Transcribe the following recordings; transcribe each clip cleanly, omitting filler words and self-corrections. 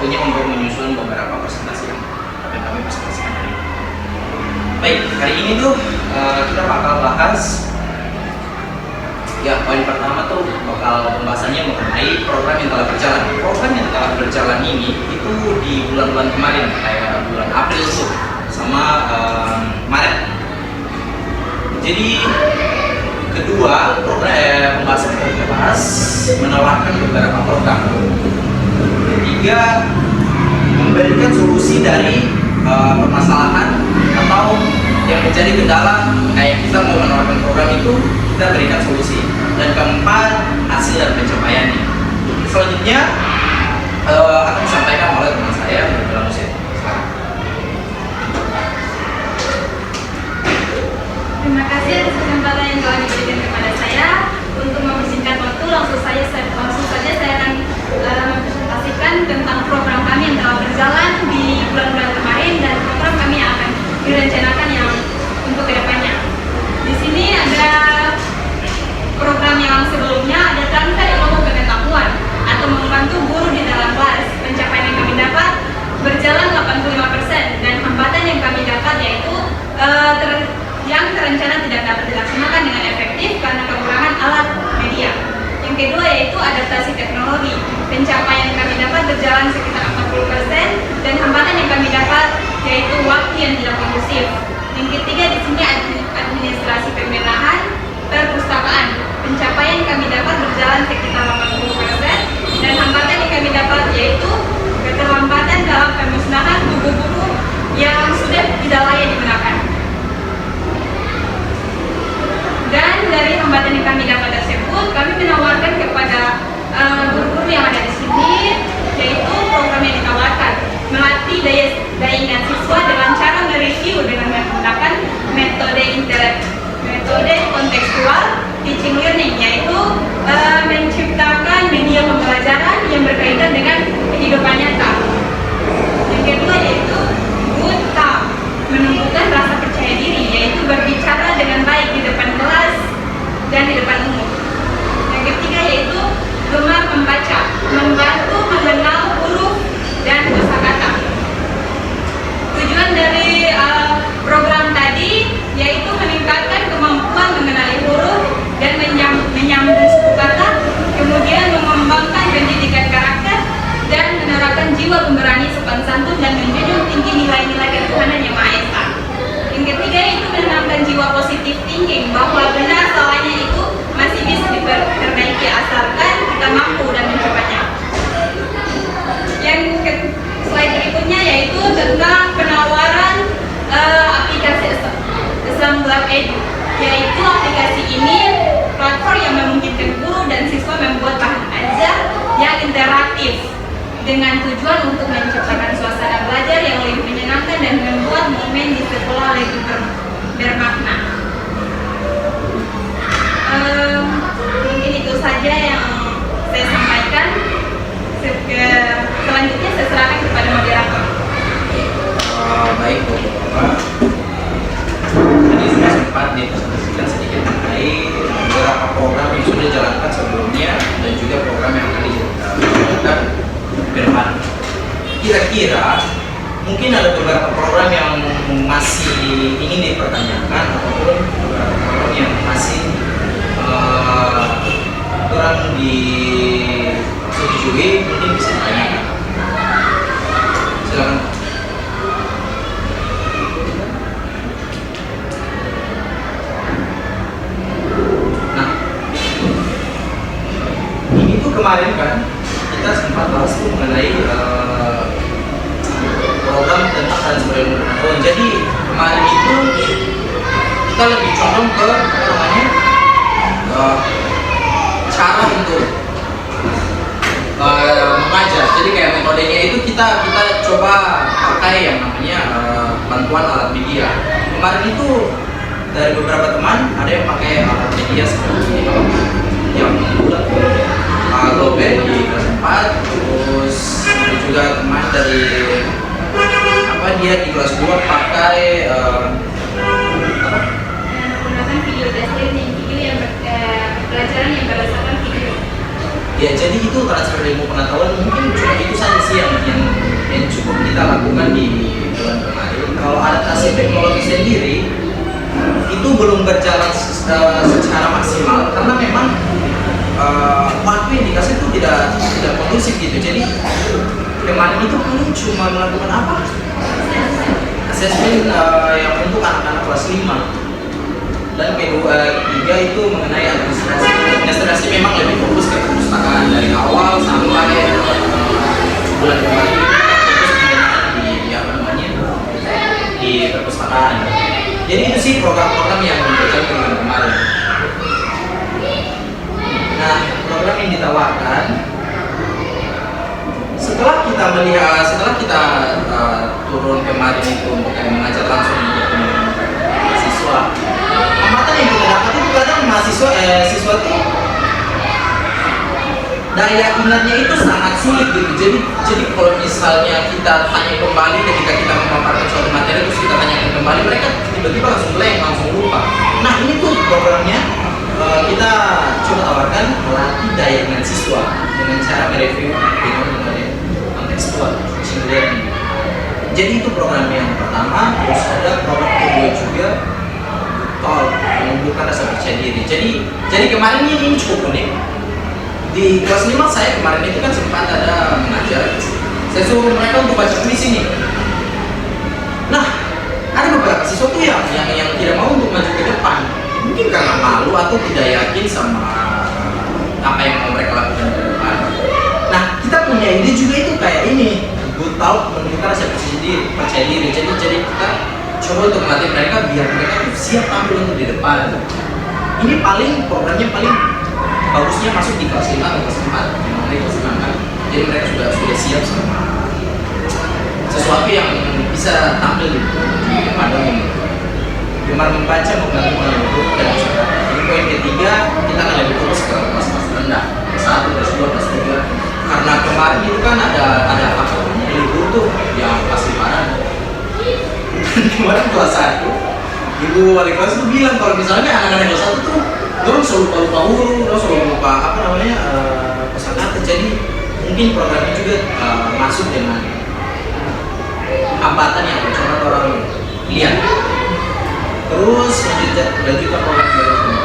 waktunya untuk menyusun beberapa presentasi yang akan kami presentasikan hari ini. Baik, hari ini tuh kita bakal bahas ya, poin pertama tuh bakal pembahasannya mengenai program yang telah berjalan. Program yang telah berjalan ini itu di bulan-bulan kemarin, kayak bulan April tuh sama Maret. Jadi kedua, pembahasan yang kita bahas menawarkan beberapa program. Ketiga, memberikan solusi dari permasalahan atau yang menjadi kendala kayak kita mau menawarkan program itu, kita berikan solusi. Dan keempat, hasil dan pencapaiannya. Selanjutnya akan disampaikan oleh teman saya dalam usia. Terima kasih atas kesempatan yang telah diberikan kepada saya. Untuk mempersingkat waktu, langsung saja saya akan mempresentasikan tentang program kami yang telah berjalan di bulan-bulan kemarin dan program kami yang akan direncanakan yang untuk kedepannya. Di sini ada program yang sebelumnya, ada transfer ilmu pengetahuan atau membantu guru di dalam kelas. Pencapaian yang kami dapat berjalan 85% dan hambatan yang kami dapat yaitu yang terencana tidak dapat dilaksanakan dengan efektif karena kekurangan alat media. Yang kedua yaitu adaptasi teknologi. Pencapaian yang kami dapat berjalan sekitar 40% dan hambatan yang kami dapat yaitu waktu yang tidak kondusif. Yang ketiga di sini administrasi pembenahan perpustakaan. Pencapaian yang kami dapat berjalan sekitar 80% dan hambatan yang kami dapat yaitu keterlambatan dalam pemusnahan buku-buku yang sudah tidak layak digunakan. Dan dari hambatan yang kami dapat tersebut, kami menawarkan kepada guru-guru yang ada di sini, yaitu program yang ditawarkan melatih daya ingat siswa dengan cara mereview dengan menggunakan metode kontekstual teaching learning, yaitu menciptakan media pembelajaran yang berkaitan dengan kehidupan nyata. Yang kedua yaitu good talk, menumbuhkan rasa percaya diri, yaitu berbicara dengan baik di depan kelas dan di depan umum. Yang ketiga yaitu gemar membaca, membantu mengenal huruf dan kosakata. Tujuan dari program tadi yaitu meningkatkan kemampuan mengenali huruf dan menyambung suku kata, kemudian mengembangkan pendidikan karakter dan menerapkan jiwa pemberani, sopan santun dan menjunjung tinggi nilai-nilai ketuhanan yang Maha Esa. Yang ketiga itu menanamkan jiwa positif thinking, bahwa benar salahnya itu masih bisa diperbaiki asalkan kita mampu dan mencobanya. Yang slide berikutnya yaitu tentang penawaran aplikasi Islam Lab Edu, yaitu aplikasi ini platform yang memungkinkan guru dan siswa membuat bahan ajar yang interaktif dengan tujuan untuk menciptakan suasana belajar yang lebih menyenangkan dan membuat momen di sekolah lebih bermakna. Mungkin itu saja yang saya sampaikan. Selanjutnya saya serahkan kepada moderator. Baik, Bapak. Tadi sudah sempat dipresentasikan sedikit mengenai beberapa program yang sudah dijalankan sebelumnya dan juga program yang akan dijalankan ke depan. Kira-kira mungkin ada beberapa program yang masih ingin dipertanyakan ataupun beberapa program yang masih kurang disetujui, mungkin bisa ditanyakan. Silakan. Nah, ini tuh kemarin kan kita sempat bahas mengenai program tentang transfer ilmu pengetahuan. Jadi kemarin itu kita lebih condong ke cara untuk mengajar. Jadi kayak metodenya itu kita coba pakai yang namanya bantuan alat media. Kemarin itu dari beberapa teman ada yang pakai alat media seperti yang Adobe di kelas 4, terus ada juga teman dari dia di kelas 2 pakai menggunakan video description, video yang pelajaran yang berdasarkan video. Ya, jadi itu transfer ilmu pengetahuan mungkin cuma itu saja sih yang cukup kita lakukan di bulan kemarin. Kalau adaptasi teknologi sendiri itu belum berjalan secara maksimal karena memang waktu yang dikasih itu tidak kondusif gitu. Jadi kemarin itu paling cuma melakukan apa? Asesmen yang untuk anak-anak kelas 5. Dan ketiga itu mengenai administrasi. Administrasi memang lebih fokus ke perpustakaan dari awal sampai bulan kemarin fokus di apa namanya di perpustakaan. Jadi itu sih program-program yang berjalan di bulan kemarin. Nah, program yang ditawarkan setelah kita turun kemarin itu untuk mengajar langsung untuk mahasiswa. Hambatan yang kita dapat itu kadang siswa tuh daya ingatnya itu sangat sulit gitu. Jadi kalau misalnya kita tanya kembali ketika kita memaparkan suatu materi terus kita tanyakan kembali, mereka tiba-tiba langsung blank, langsung lupa. Nah, ini tuh programnya kita coba tawarkan melatih daya ingat siswa dengan cara mereview dengan metode kontekstual machine learning. Jadi itu program yang pertama. Terus ada program kedua juga, menumbuhkan rasa percaya diri. Jadi kemarin ini cukup unik. Di kelas 5 saya kemarin itu kan sempat ada mengajar. Saya suruh mereka untuk baca puisi nih. Nah, ada beberapa siswa tuh yang tidak mau untuk maju ke depan. Mungkin karena malu atau tidak yakin sama apa yang mau mereka lakukan ke depan. Nah, kita punya ide juga itu kayak ini, good talk menunjukkan rasa percaya diri. Jadi kita coba untuk melatih mereka biar mereka siap tampil untuk di depan. Ini programnya paling bagusnya masuk di kelas 5 atau kelas 4, mulai kelas 6 kan. Jadi mereka sudah siap sama sesuatu yang bisa tampil di depan umum. Gemar membaca, membantu menurut dan masyarakat. Jadi poin ketiga, kita akan lebih fokus ke kelas-kelas rendah, kelas 1, kelas 2, kelas 3. Karena kemarin itu kan ada apa namanya libur tuh yang kelas 5-an. Kemarin kelas 1, ibu wali kelas tuh bilang kalau misalnya anak-anak kelas 1 tuh orang selalu lupa huruf, orang selalu lupa apa namanya kosakata. Jadi mungkin programnya juga masuk dengan hambatan yang coba orang lihat. Terus lanjutkan program baru.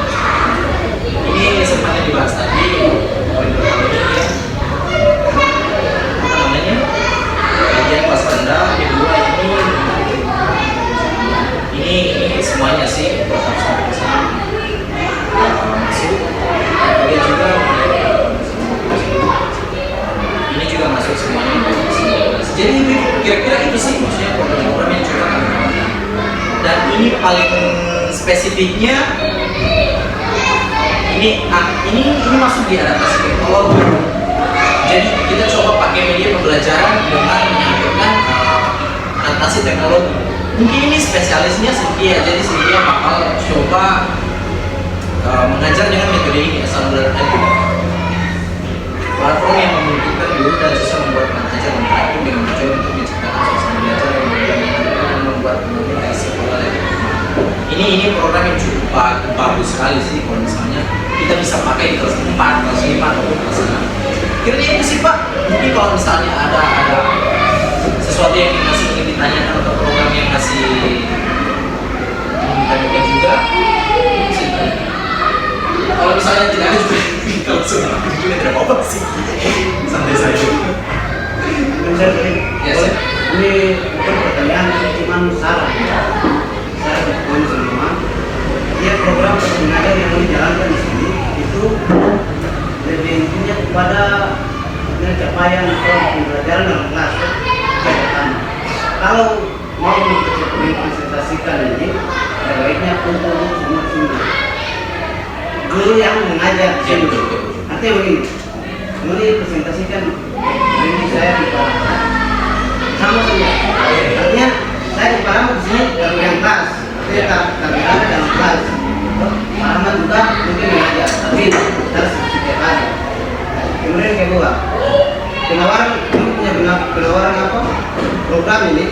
Ini sempat dibahas tadi poin pertama ini ya. Apa namanya? Kajian kelas rendah, kedua ini semuanya sih proses sampai ke sana masuk. Kemudian juga ini juga masuk semuanya. Jadi kira-kira itu sih maksudnya program-program yang coba kami tawarkan. Dan ini paling spesifiknya ini masuk di adaptasi teknologi. Jadi kita coba pakai media pembelajaran dengan menyangkutkan adaptasi teknologi. Mungkin ini spesialisnya Cynthia, jadi Cynthia bakal coba mengajar dengan metode ini, assembler tadi. Platform yang memungkinkan guru dan siswa membuat mengajar interaktif dengan mencoba untuk menciptakan suasana belajar yang menyenangkan dan membuat komunikasi pola yang ini program yang cukup bagus sekali sih kalau misalnya kita bisa pakai di kelas 4, kelas 5 ataupun kelas 6. Kira-kira itu sih Pak. Mungkin kalau misalnya ada sesuatu yang masih ingin ditanyakan atau program yang masih ditanyakan juga, bisa ditanyakan. Kalau misalnya tidak ada juga kita langsung juga tidak apa-apa sih. Santai saja. Ya, ini bukan pertanyaan, cuma saran. Saya bertemu semua. Ya, program mengajar yang dijalankan di sini itu lebih intinya kepada pencapaian atau pembelajaran dalam kelas. Kalau mau mempresentasikan ini, baiknya untuk semua guru yang mengajar di sini. Artinya begini, ini presentasikan ini saya di Parang sama saja. Artinya saya di Parang di sini dari yang kelas, artinya kami ada dalam kelas. Parang juga mungkin mengajar, tapi harus setiap hari. Kemudian kedua, penawaran apa? Program ini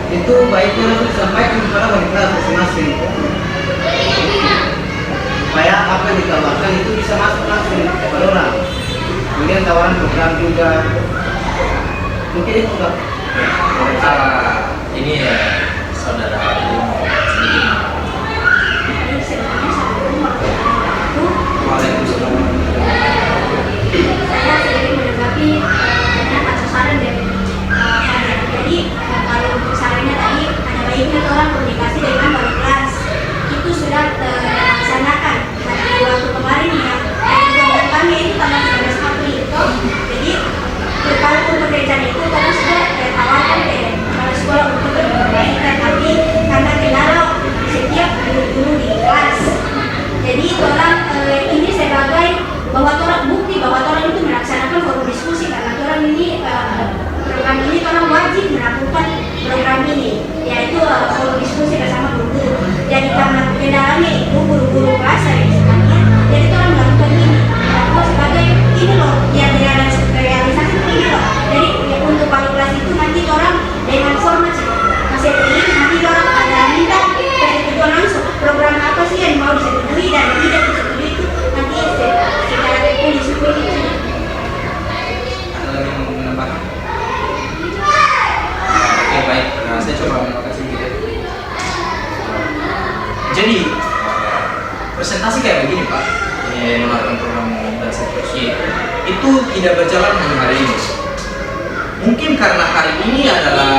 itu baiknya langsung disampaikan kepada wali kelas masing-masing supaya apa yang ditawarkan itu bisa masuk langsung kepada orang. kemudian tawaran program juga, mungkin itu Pak. Ini ya saudara mau sedikit. Waalaikumsalam. Saya sedikit menanggapi pernyataan sasaran dari jadi kalau untuk sarannya tadi ada baiknya orang komunikasi dengan wali kelas itu sudah dilaksanakan dari waktu kemarin ya dan kami itu tanggal 13 April itu jadi kalau untuk rencana itu karena sudah tawarkan ke kepala sekolah untuk perbaikan tapi karena kendala setiap guru-guru di kelas jadi orang ini sebagai bahwa orang bukti bahwa orang itu melaksanakan forum diskusi karena orang ini program ini orang wajib melakukan program ini yaitu forum diskusi bersama guru-guru jadi karena kendalanya itu guru-guru kelas misalnya jadi orang melakukan ini aku sebagai ini loh yang realisasi ini loh jadi ya, untuk wali kelas itu nanti orang dengan format masih ini nanti orang ada minta itu langsung program apa sih yang mau disetujui dan tidak disetujui itu nanti secara tertulis seperti itu. Ada lagi yang mau menambahkan? Oke baik, saya coba menambahkan sedikit ya. Jadi presentasi kayak begini Pak, menawarkan program dan seterusnya itu tidak berjalan hanya hari ini. Mungkin karena hari ini adalah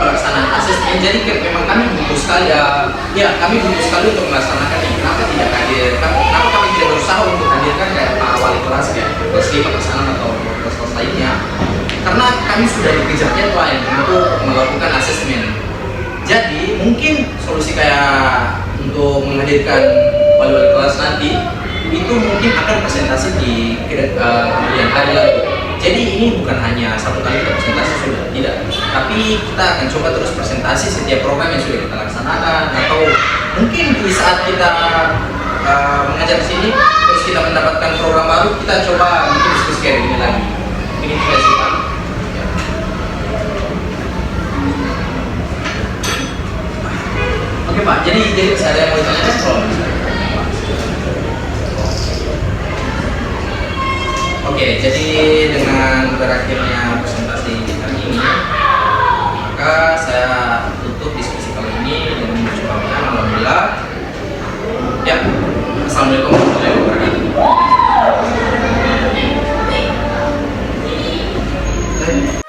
pelaksanaan asesmen, jadi memang kami butuh sekali kami butuh sekali untuk melaksanakan ini. Kenapa tidak hadir? Kenapa kami tidak berusaha untuk hadirkan kayak Pak Wali kelas ya, kelas 5 kelas 6 atau kelas lainnya? Karena kami sudah dikejar deadline untuk melakukan asesmen. Jadi mungkin solusi kayak untuk menghadirkan wali-wali kelas nanti itu mungkin akan presentasi di kemudian hari lagi. Jadi ini bukan hanya satu kali kita presentasi sudah, tidak. Tapi kita akan coba terus presentasi setiap program yang sudah kita laksanakan atau mungkin di saat kita mengajar di sini terus kita mendapatkan program baru kita coba bikin diskusi kayak gini lagi. Ini juga sih Pak. Ya. Oke Pak, jadi saya mau ditanyakan kalau misalnya. Oke, jadi dengan berakhirnya presentasi hari ini, maka saya tutup diskusi kali ini dengan mengucapkan alhamdulillah. Ya, assalamualaikum warahmatullahi wabarakatuh.